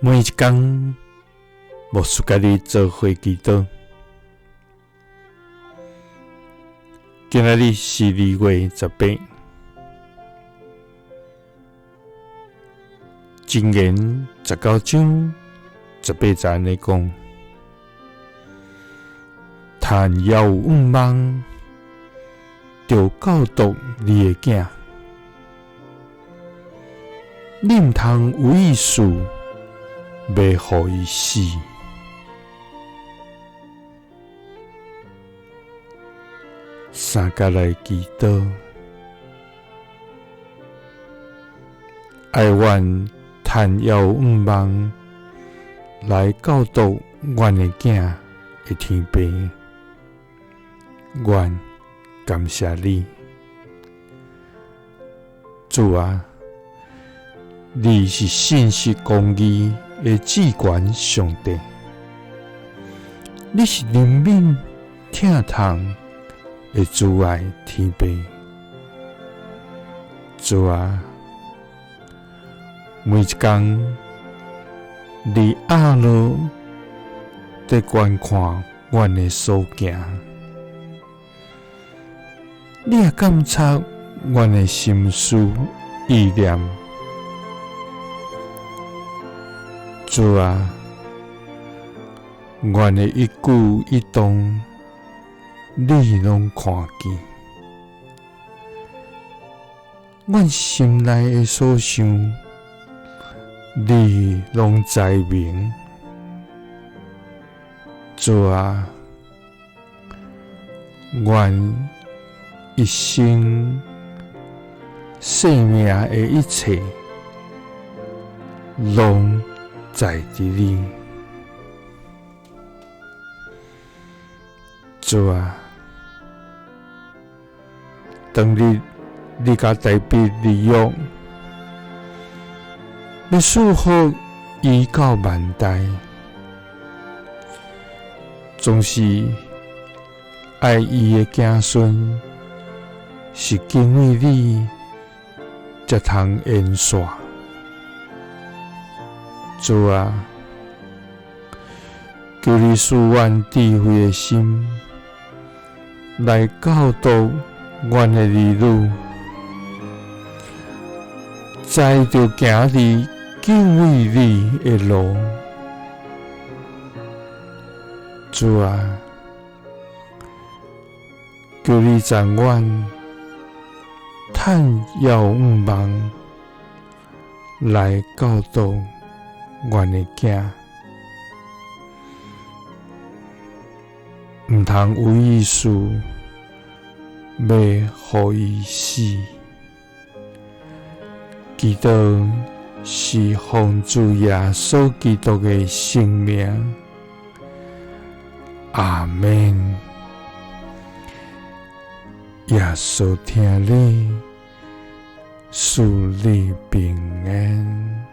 每一天，牧师甲你做伙祈祷。今仔日是2月18，箴言19章18節安尼講：趁猶有盼望，就教導你的囝。你毋通有意思，袂互伊死。三甲来祈禱，愛阮趁猶有盼望，來教導阮的囝的天父。阮感謝你，主啊！你是信實公義的至高上帝，你是憐憫疼痛的慈愛天父。主啊，每一天你壓落在觀看阮的所行，你也監察阮的心思意念。主啊，阮的一舉一動，你攏看見；阮心內的所想，你攏知明。主啊，阮一生生命的一切，攏在伫你。主啊，當你甲大衛利用，要賜福伊到萬代，總是愛伊的子孫，是敬畏你，才通延續。主啊，求你賜阮智慧的心，來教導阮的兒女，知着行你敬畏你的路。主啊，求你掌阮趁猶有盼望，來教導阮的囝，毋通有意思，要互伊死。祈禱是奉主耶穌基督的聖名，阿們。耶穌聽你，賜你平安。